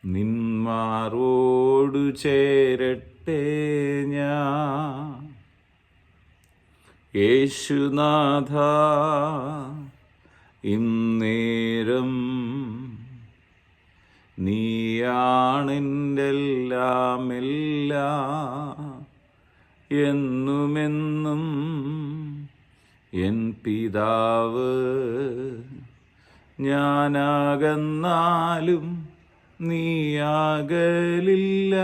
നിന്മാറോടു ചേരട്ടെ ഞാൻ യേശുനാഥ. ഇന്നേരം നീയാണെൻ്റെല്ലാം എന്നുമെന്നും എൻ പിതാവ്. ഞാനാകന്നാലും നീയാകലില്ല,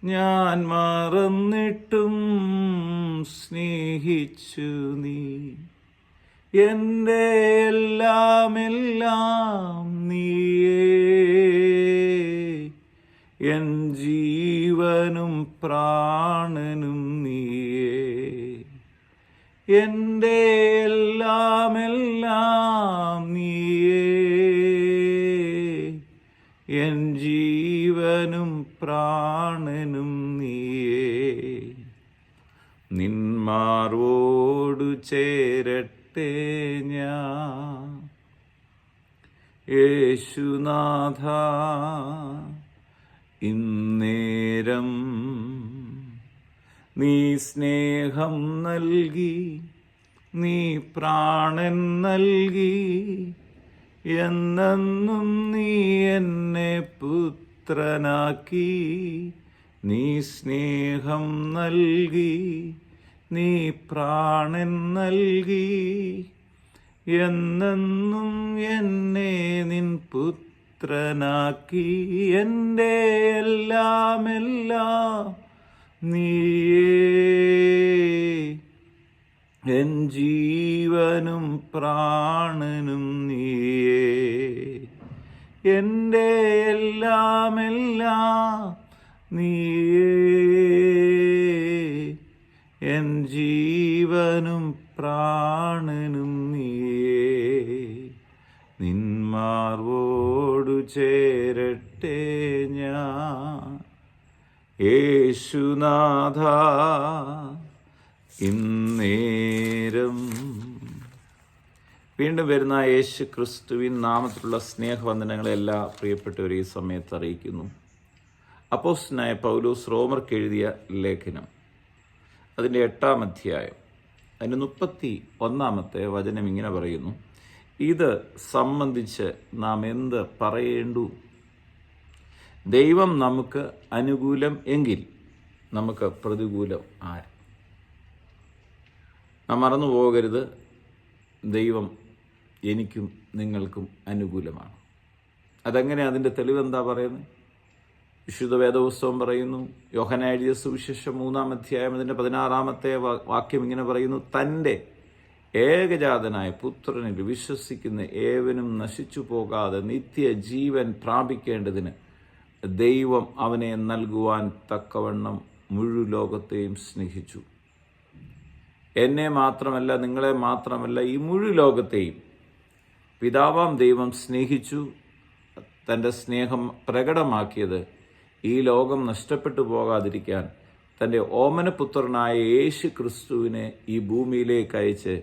ഞാൻ മറന്നിട്ടും സ്നേഹിച്ചു നീ. എൻ്റെ എല്ലാം നീയേ, എൻ ജീവനും പ്രാണനും നീയേ. എൻ്റെ എല്ലാം നീയേ, എൻ ജീവനും പ്രാണനും നീയേ. നിന്മാർവോടു ചേരട്ടെ ഞാൻ യേശുനാഥ. ഇന്നേരം നീ സ്നേഹം നൽകി, നീ പ്രാണൻ നൽകി, എന്നെന്നും നീ എന്നെ പുത്രനാക്കി. നീ സ്നേഹം നൽകി, നീ പ്രാണൻ നൽകി, എന്നെന്നും എന്നെ നിൻ പുത്രനാക്കി. എൻ്റെ എല്ലാം നീയേ, എൻ ജീവനും പ്രാണനും നീയേ. എൻ്റെ എല്ലാം നീയേ, എൻ ജീവനും പ്രാണനും നീയേ. നിന്മാർവോടു ചേരട്ടെ ഞാൻ യേശുനാഥ. ഇന്നേരം വീണ്ടും വരുന്ന യേശു ക്രിസ്തുവിൻ നാമത്തിലുള്ള സ്നേഹവന്ദനങ്ങളെ എല്ലാ പ്രിയപ്പെട്ടവരെ ഈ സമയത്ത് അറിയിക്കുന്നു. അപ്പോസ്തലനായ പൗലോസ് റോമർക്ക് എഴുതിയ ലേഖനം, അതിൻ്റെ 8-ാം അധ്യായം, അതിൻ്റെ 31-ാമത്തെ വചനം ഇങ്ങനെ പറയുന്നു: ഇത് സംബന്ധിച്ച് നാം എന്ത് പറയേണ്ടു? ദൈവം നമുക്ക് അനുകൂലം എങ്കിൽ നമുക്ക് പ്രതികൂലം ആര്? നാം മറന്നു പോകരുത്, ദൈവം എനിക്കും നിങ്ങൾക്കും അനുകൂലമാണ്. അതെങ്ങനെ? അതിൻ്റെ തെളിവെന്താ പറയുന്നത്? വിശുദ്ധ വേദപുസ്തകം പറയുന്നു, യോഹന്നാൻ എഴുതിയ സുവിശേഷം 3-ാം അധ്യായം അതിൻ്റെ 16-ാമത്തെ വാക്യം ഇങ്ങനെ പറയുന്നു: തൻ്റെ ഏകജാതനായ പുത്രനിൽ വിശ്വസിക്കുന്ന ഏവനും നശിച്ചു പോകാതെ നിത്യജീവൻ പ്രാപിക്കേണ്ടതിന് ദൈവം അവനെ നൽകുവാൻ തക്കവണ്ണം മുഴു ലോകത്തെയും സ്നേഹിച്ചു. എന്നെ മാത്രമല്ല, നിങ്ങളെ മാത്രമല്ല, ഈ മുഴു ലോകത്തെയും പിതാവാം ദൈവം സ്നേഹിച്ചു. തൻ്റെ സ്നേഹം പ്രകടമാക്കിയത് ഈ ലോകം നഷ്ടപ്പെട്ടു പോകാതിരിക്കാൻ തൻ്റെ ഓമനപുത്രനായ യേശു ക്രിസ്തുവിനെ ഈ ഭൂമിയിലേക്ക് അയച്ച്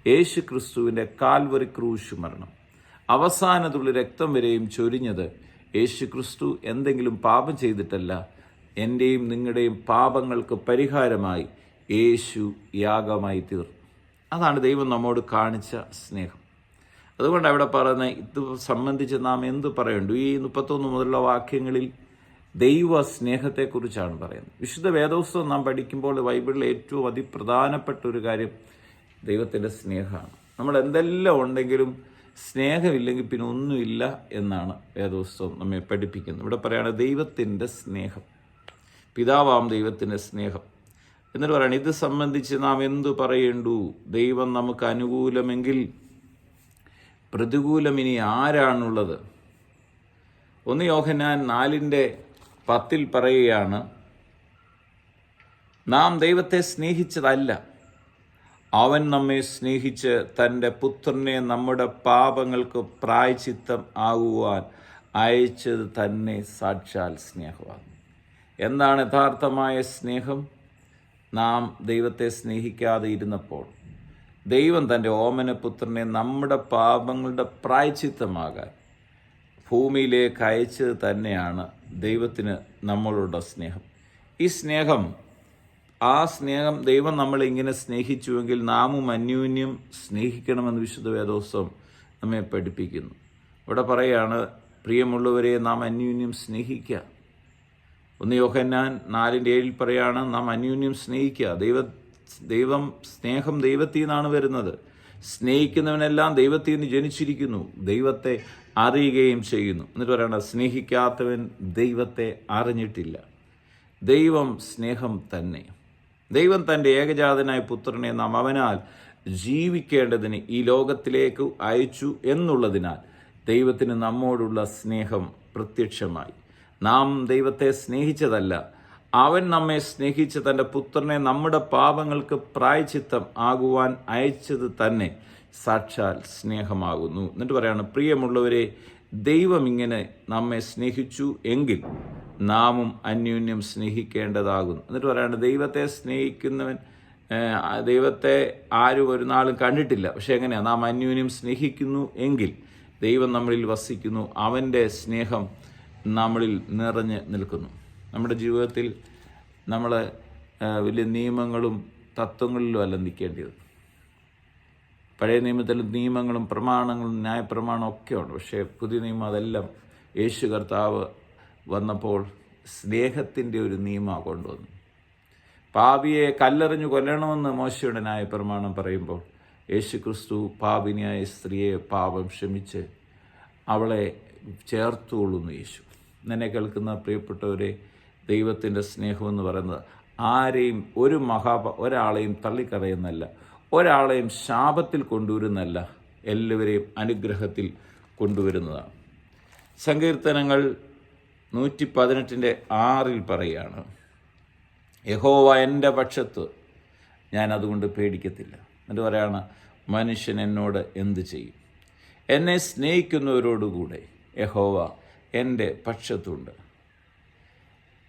യേശു ക്രിസ്തുവിൻ്റെ കാൽവറി ക്രൂശ് മരണം, അവസാന തുള്ളി രക്തം വരെയും ചൊരിഞ്ഞത് യേശു ക്രിസ്തു എന്തെങ്കിലും പാപം ചെയ്തിട്ടല്ല, എൻ്റെയും നിങ്ങളുടെയും പാപങ്ങൾക്ക് പരിഹാരമായി യേശു യാഗമായി തീർന്നു. അതാണ് ദൈവം നമ്മോട് കാണിച്ച സ്നേഹം. അതുകൊണ്ട് അവിടെ പറയുന്നത്, ഇത് സംബന്ധിച്ച് നാം എന്ത് പറയണ്ടു? ഈ 31 മുതലുള്ള വാക്യങ്ങളിൽ ദൈവ സ്നേഹത്തെക്കുറിച്ചാണ് പറയുന്നത്. വിശുദ്ധ വേദപുസ്തകം നാം പഠിക്കുമ്പോൾ ബൈബിളിലെ ഏറ്റവും അതിപ്രധാനപ്പെട്ട ഒരു കാര്യം ദൈവത്തിൻ്റെ സ്നേഹമാണ്. നമ്മൾ എന്തെല്ലാം ഉണ്ടെങ്കിലും സ്നേഹമില്ലെങ്കിൽ പിന്നെ ഒന്നുമില്ല എന്നാണ് വേദപുസ്തകം നമ്മെ പഠിപ്പിക്കുന്നത്. ഇവിടെ പറയുകയാണ് ദൈവത്തിൻ്റെ സ്നേഹം, പിതാവാം ദൈവത്തിൻ്റെ സ്നേഹം. എന്നിട്ട് പറയുകയാണ്, ഇത് സംബന്ധിച്ച് നാം എന്തു പറയേണ്ടു? ദൈവം നമുക്ക് അനുകൂലമെങ്കിൽ പ്രതികൂലം ഇനി ആരാണുള്ളത്? 1 യോഹന്നാൻ 4:10 പറയുകയാണ്, നാം ദൈവത്തെ സ്നേഹിച്ചതല്ല, അവൻ നമ്മെ സ്നേഹിച്ച് തൻ്റെ പുത്രനെ നമ്മുടെ പാപങ്ങൾക്ക് പ്രായശ്ചിത്തം ആകുവാൻ അയച്ചത് തന്നെ സാക്ഷാൽ സ്നേഹമാണ്. എന്താണ് യഥാർത്ഥമായ സ്നേഹം? നാം ദൈവത്തെ സ്നേഹിക്കാതെ ഇരുന്നപ്പോൾ ദൈവം തൻ്റെ ഓമനപുത്രനെ നമ്മുടെ പാപങ്ങളുടെ പ്രായശ്ചിത്തമാകാൻ ഭൂമിയിലേക്ക് അയച്ചത് തന്നെയാണ് ദൈവത്തിന് നമ്മളോടുള്ള സ്നേഹം. ഈ സ്നേഹം, ആ സ്നേഹം ദൈവം നമ്മളെ ഇങ്ങനെ സ്നേഹിച്ചുവെങ്കിൽ നാമും അന്യോന്യം സ്നേഹിക്കണമെന്ന് വിശുദ്ധ വേദോത്സവം നമ്മെ പഠിപ്പിക്കുന്നു. ഇവിടെ പറയുകയാണ്, പ്രിയമുള്ളവരെ നാം അന്യോന്യം സ്നേഹിക്കുക. 1 യോഹന്നാൻ 4:7 പറയാണ്, നാം അന്യോന്യം സ്നേഹിക്കുക. ദൈവം സ്നേഹം ദൈവത്തിൽ നിന്നാണ് വരുന്നത്. സ്നേഹിക്കുന്നവനെല്ലാം ദൈവത്തിൽ നിന്ന് ജനിച്ചിരിക്കുന്നു, ദൈവത്തെ അറിയുകയും ചെയ്യുന്നു. എന്നിട്ട് പറയണം, സ്നേഹിക്കാത്തവൻ ദൈവത്തെ അറിഞ്ഞിട്ടില്ല. ദൈവം സ്നേഹം തന്നെ. ദൈവം തൻ്റെ ഏകജാതനായ പുത്രനെ നാം അവനാൽ ജീവിക്കേണ്ടതിന് ഈ ലോകത്തിലേക്ക് അയച്ചു എന്നുള്ളതിനാൽ ദൈവത്തിന് നമ്മോടുള്ള സ്നേഹം പ്രത്യക്ഷമായി. നാം ദൈവത്തെ സ്നേഹിച്ചതല്ല, അവൻ നമ്മെ സ്നേഹിച്ച് തൻ്റെ പുത്രനെ നമ്മുടെ പാപങ്ങൾക്ക് പ്രായശ്ചിത്തം ആകുവാൻ അയച്ചത് തന്നെ സാക്ഷാൽ സ്നേഹമാകുന്നു. എന്നിട്ട് പറയാണ്, പ്രിയമുള്ളവരെ, ദൈവം ഇങ്ങനെ നമ്മെ സ്നേഹിച്ചു എങ്കിൽ നാമും അന്യോന്യം സ്നേഹിക്കേണ്ടതാകുന്നു. എന്നിട്ട് പറയാണ്, ദൈവത്തെ സ്നേഹിക്കുന്നവൻ ദൈവത്തെ ആരും ഒരു നാളും കണ്ടിട്ടില്ല. പക്ഷെ എങ്ങനെയാണ്? നാം അന്യോന്യം സ്നേഹിക്കുന്നു എങ്കിൽ ദൈവം നമ്മളിൽ വസിക്കുന്നു, അവൻ്റെ സ്നേഹം നമ്മളിൽ നിറഞ്ഞ് നിൽക്കുന്നു. നമ്മുടെ ജീവിതത്തിൽ നമ്മൾ വലിയ നിയമങ്ങളും തത്വങ്ങളിലും അല്ല നിൽക്കേണ്ടത്. പഴയ നിയമത്തിൽ നിയമങ്ങളും പ്രമാണങ്ങളും ന്യായപ്രമാണവും ഒക്കെ ഉണ്ട്. പക്ഷേ പുതിയ നിയമം അതെല്ലാം യേശു കർത്താവ് വന്നപ്പോൾ സ്നേഹത്തിൻ്റെ ഒരു നിയമമാണ് കൊണ്ടുവന്നു. പാപിയെ കല്ലെറിഞ്ഞു കൊല്ലണമെന്ന് മോശയുടെ ന്യായപ്രമാണം പറയുമ്പോൾ യേശു ക്രിസ്തു പാപിനിയായ സ്ത്രീയെ പാപം ക്ഷമിച്ച് അവളെ ചേർത്തുകൊള്ളുന്നു. യേശു എന്നെ കേൾക്കുന്ന പ്രിയപ്പെട്ടവരെ, ദൈവത്തിൻ്റെ സ്നേഹമെന്ന് പറയുന്നത് ആരെയും ഒരാളെയും തള്ളിക്കളയുന്നല്ല, ഒരാളെയും ശാപത്തിൽ കൊണ്ടുവരുന്നല്ല, എല്ലാവരെയും അനുഗ്രഹത്തിൽ കൊണ്ടുവരുന്നതാണ്. സങ്കീർത്തനങ്ങൾ 118:6 പറയുകയാണ്, യഹോവ എൻ്റെ പക്ഷത്ത്, ഞാൻ അതുകൊണ്ട് പേടിക്കത്തില്ല. എന്നിട്ട് പറയാണ്, മനുഷ്യൻ എന്നോട് എന്ത് ചെയ്യും? എന്നെ സ്നേഹിക്കുന്നവരോടുകൂടെ യഹോവ എൻ്റെ പക്ഷത്തുണ്ട്.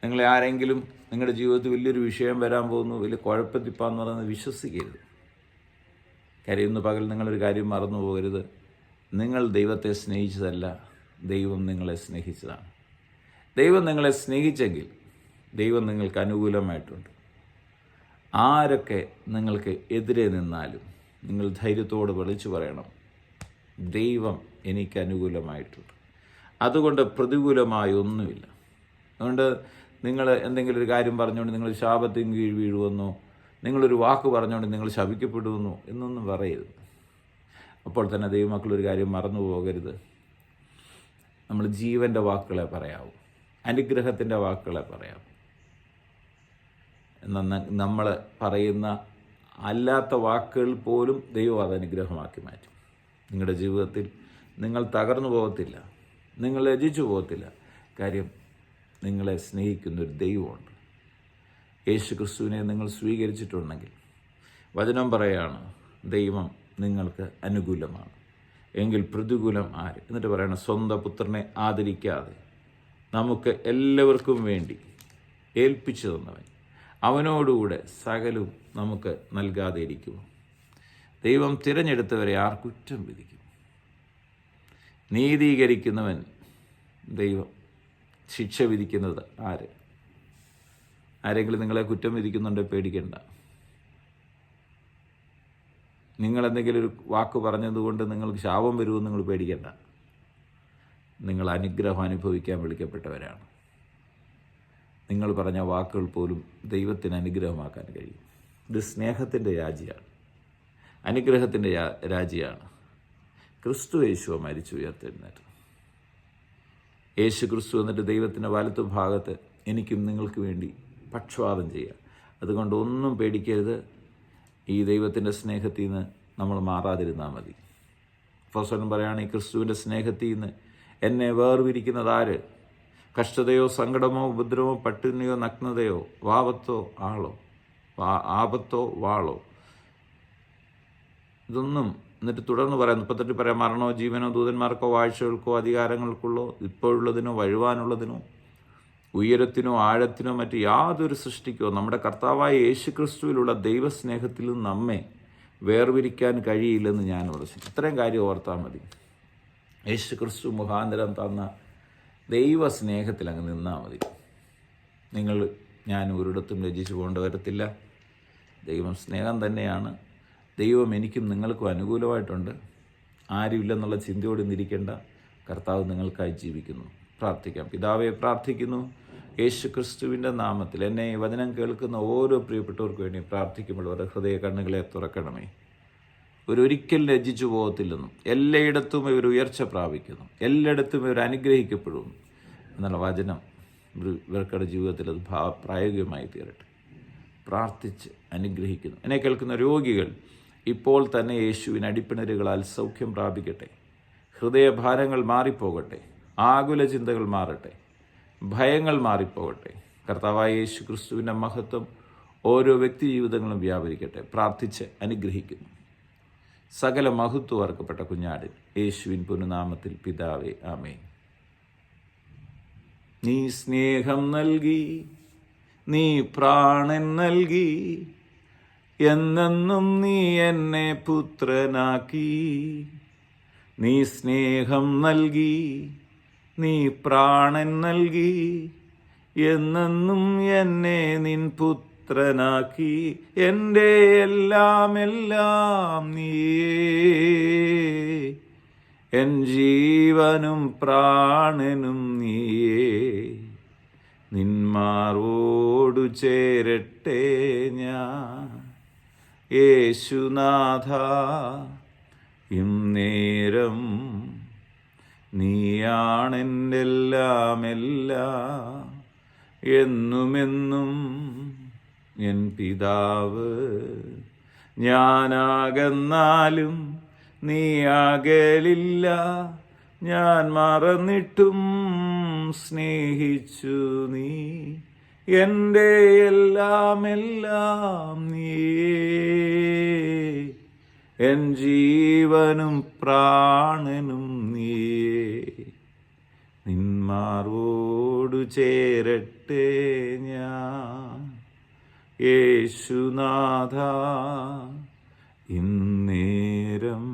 നിങ്ങളെ ആരെങ്കിലും നിങ്ങളുടെ ജീവിതത്തിൽ വലിയൊരു വിഷയം വരാൻ പോകുന്നു, വലിയ കുഴപ്പത്തിപ്പാന്ന് പറയുന്നത് വിശ്വസിക്കരുത്. കാര്യം ഇന്ന് പകൽ നിങ്ങളൊരു കാര്യം മറന്നു പോകരുത്. നിങ്ങൾ ദൈവത്തെ സ്നേഹിച്ചതല്ല, ദൈവം നിങ്ങളെ സ്നേഹിച്ചതാണ്. ദൈവം നിങ്ങളെ സ്നേഹിച്ചെങ്കിൽ ദൈവം നിങ്ങൾക്ക് അനുകൂലമായിട്ടുണ്ട്. ആരൊക്കെ നിങ്ങൾക്ക് എതിരെ നിന്നാലും നിങ്ങൾ ധൈര്യത്തോട് വിളിച്ചു പറയണം, ദൈവം എനിക്ക് അനുകൂലമായിട്ടുണ്ട്. അതുകൊണ്ട് പ്രതികൂലമായി ഒന്നുമില്ല. അതുകൊണ്ട് നിങ്ങൾ എന്തെങ്കിലും ഒരു കാര്യം പറഞ്ഞുകൊണ്ട് നിങ്ങൾ ശാപത്തിന് കീഴ് വീഴുമെന്നോ, നിങ്ങളൊരു വാക്ക് പറഞ്ഞുകൊണ്ട് നിങ്ങൾ ശപിക്കപ്പെടുമെന്നോ എന്നൊന്നും പറയരുത്. അപ്പോൾ തന്നെ ദൈവമക്കളൊരു കാര്യം മറന്നു പോകരുത്. നമ്മൾ ജീവൻ്റെ വാക്കുകളെ പറയാവൂ, അനുഗ്രഹത്തിൻ്റെ വാക്കുകളെ പറയാവൂ. എന്നാൽ നമ്മൾ പറയുന്ന അല്ലാത്ത വാക്കുകൾ പോലും ദൈവം അത് അനുഗ്രഹമാക്കി മാറ്റും. നിങ്ങളുടെ ജീവിതത്തിൽ നിങ്ങൾ തകർന്നു പോകത്തില്ല, നിങ്ങൾ ലജ്ജിച്ചു പോകത്തില്ല. കാര്യം നിങ്ങളെ സ്നേഹിക്കുന്നൊരു ദൈവമുണ്ട്. യേശു ക്രിസ്തുവിനെ നിങ്ങൾ സ്വീകരിച്ചിട്ടുണ്ടെങ്കിൽ വചനം പറയാണ്, ദൈവം നിങ്ങൾക്ക് അനുകൂലമാണ്. എങ്കിൽ പ്രതികൂലം ആര്? എന്നിട്ട് പറയണം, സ്വന്തം പുത്രനെ ആദരിക്കാതെ നമുക്ക് എല്ലാവർക്കും വേണ്ടി ഏൽപ്പിച്ചു തന്നവൻ അവനോടുകൂടെ സകലവും നമുക്ക് നൽകാതെ ഇരിക്കുമോ? ദൈവം തിരഞ്ഞെടുത്തവരെ ആർ കുറ്റം വിധിക്കും? നീതീകരിക്കുന്നവൻ ദൈവം, ശിക്ഷ വിധിക്കുന്നത് ആര്? ആരെങ്കിലും നിങ്ങളെ കുറ്റം വിധിക്കുന്നുണ്ടെങ്കിൽ പേടിക്കണ്ട. നിങ്ങളെന്തെങ്കിലും ഒരു വാക്ക് പറഞ്ഞതുകൊണ്ട് നിങ്ങൾക്ക് ശാപം വരുമെന്ന് നിങ്ങൾ പേടിക്കണ്ട. നിങ്ങൾ അനുഗ്രഹം അനുഭവിക്കാൻ വിളിക്കപ്പെട്ടവരാണ്. നിങ്ങൾ പറഞ്ഞ വാക്കുകൾ പോലും ദൈവത്തിന് അനുഗ്രഹമാക്കാൻ കഴിയും. ഇത് സ്നേഹത്തിൻ്റെ രാജ്യമാണ്, അനുഗ്രഹത്തിൻ്റെ രാജ്യമാണ്. ക്രിസ്തു യേശുവ മരിച്ചു ഉയർത്തെഴുന്നേറ്റ്. യേശു ക്രിസ്തു എന്നിട്ട് ദൈവത്തിൻ്റെ വലത്തു ഭാഗത്ത് എനിക്കും നിങ്ങൾക്ക് വേണ്ടി പക്ഷവാദം ചെയ്യുക. അതുകൊണ്ട് ഒന്നും പേടിക്കരുത്. ഈ ദൈവത്തിൻ്റെ സ്നേഹത്തിൽ നിന്ന് നമ്മൾ മാറാതിരുന്നാൽ മതി. അപ്പോസ്തലൻ പറയുകയാണ്, ഈ ക്രിസ്തുവിൻ്റെ സ്നേഹത്തിൽ നിന്ന് എന്നെ വേർതിരിക്കുന്നത് ആര്? കഷ്ടതയോ സങ്കടമോ ഉപദ്രവമോ പട്ടിണിയോ നഗ്നതയോ ആപത്തോ വാളോ. ഇതൊന്നും. എന്നിട്ട് തുടർന്ന് പറയാം, 38 പറയാം, മരണോ ജീവനോ ദൂതന്മാർക്കോ വാഴ്ചകൾക്കോ അധികാരങ്ങൾക്കുള്ളോ ഇപ്പോഴുള്ളതിനോ വരുവാനുള്ളതിനോ ഉയരത്തിനോ ആഴത്തിനോ മറ്റ് യാതൊരു സൃഷ്ടിക്കോ നമ്മുടെ കർത്താവായ യേശു ക്രിസ്തുവിലുള്ള ദൈവസ്നേഹത്തിൽ നിന്ന് നമ്മെ വേർതിരിക്കാൻ കഴിയില്ലെന്ന് ഞാൻ ഉറച്ചു. ഇത്രയും കാര്യം ഓർത്താൽ മതി. യേശു ക്രിസ്തു മുഖാന്തരം തന്ന ദൈവസ്നേഹത്തിൽ അങ്ങ് നിന്നാൽ മതി. ഞാൻ ഒരിടത്തും രചിച്ചു പോകേണ്ടി വരത്തില്ല. ദൈവം സ്നേഹം തന്നെയാണ്. ദൈവം എനിക്കും നിങ്ങൾക്കും അനുകൂലമായിട്ടുണ്ട്. ആരുമില്ലെന്നുള്ള ചിന്തയോടെ നിന്നിരിക്കേണ്ട. കർത്താവ് നിങ്ങൾക്കായി ജീവിക്കുന്നു. പ്രാർത്ഥിക്കാം. പിതാവെ, പ്രാർത്ഥിക്കുന്നു യേശു ക്രിസ്തുവിൻ്റെ നാമത്തിൽ എന്നെ ഈ വചനം കേൾക്കുന്ന ഓരോ പ്രിയപ്പെട്ടവർക്ക് വേണ്ടി പ്രാർത്ഥിക്കുമ്പോൾ അവരുടെ ഹൃദയ കണ്ണുകളെ തുറക്കണമേ. ഒരിക്കലും ലജ്ജിച്ചു പോകത്തില്ലെന്നും എല്ലായിടത്തും ഇവർ ഉയർച്ച പ്രാപിക്കുന്നു, എല്ലായിടത്തും ഇവർ അനുഗ്രഹിക്കപ്പെടുന്നു എന്നുള്ള വചനം ഇവർക്കുടെ ജീവിതത്തിൽ അത് പ്രായോഗികമായി തീരട്ടെ. പ്രാർത്ഥിച്ച് അനുഗ്രഹിക്കുന്നു. എന്നെ കേൾക്കുന്ന രോഗികൾ ഇപ്പോൾ തന്നെ യേശുവിന് അടിപ്പിണരുകളാൽ സൗഖ്യം പ്രാപിക്കട്ടെ. ഹൃദയഭാരങ്ങൾ മാറിപ്പോകട്ടെ. ആകുല ചിന്തകൾ മാറട്ടെ. ഭയങ്ങൾ മാറിപ്പോകട്ടെ. കർത്താവായ യേശു ക്രിസ്തുവിൻ്റെ മഹത്വം ഓരോ വ്യക്തി ജീവിതങ്ങളും വ്യാപരിക്കട്ടെ. പ്രാർത്ഥിച്ച് അനുഗ്രഹിക്കുന്നു. സകല മഹത്വം അർക്കപ്പെട്ട കുഞ്ഞാടിൽ യേശുവിൻ പുനനാമത്തിൽ പിതാവേ, ആമേൻ. നീ സ്നേഹം നൽകി, നീ പ്രാണൻ നൽകി, എന്നെന്നും നീ എന്നെ പുത്രനാക്കി. നീ സ്നേഹം നൽകി, നീ പ്രാണൻ നൽകി, എന്നെന്നും എന്നെ നിൻ പുത്രനാക്കി. എൻ്റെ എല്ലാം എല്ലാം നീയേ, എൻ ജീവനും പ്രാണനും നീയേ. നിന്മാറോടു ചേരട്ടെ ഞാൻ യേശുനാഥ. ഇന്നേരം നീയാണെൻ്റെ എല്ലാം എല്ലാം, എന്നുമെന്നും എൻ പിതാവ്. ഞാനാകന്നാലും നീ അകലില്ല, ഞാൻ മറന്നിട്ടും സ്നേഹിച്ചു നീ. എൻ്റെ എല്ലാം എല്ലാം നീയേ, എൻ ജീവനും പ്രാണനും നീയേ. നിന്മാറോടു ചേരട്ടെ ഞാൻ യേശുനാഥ. ഇന്നേരം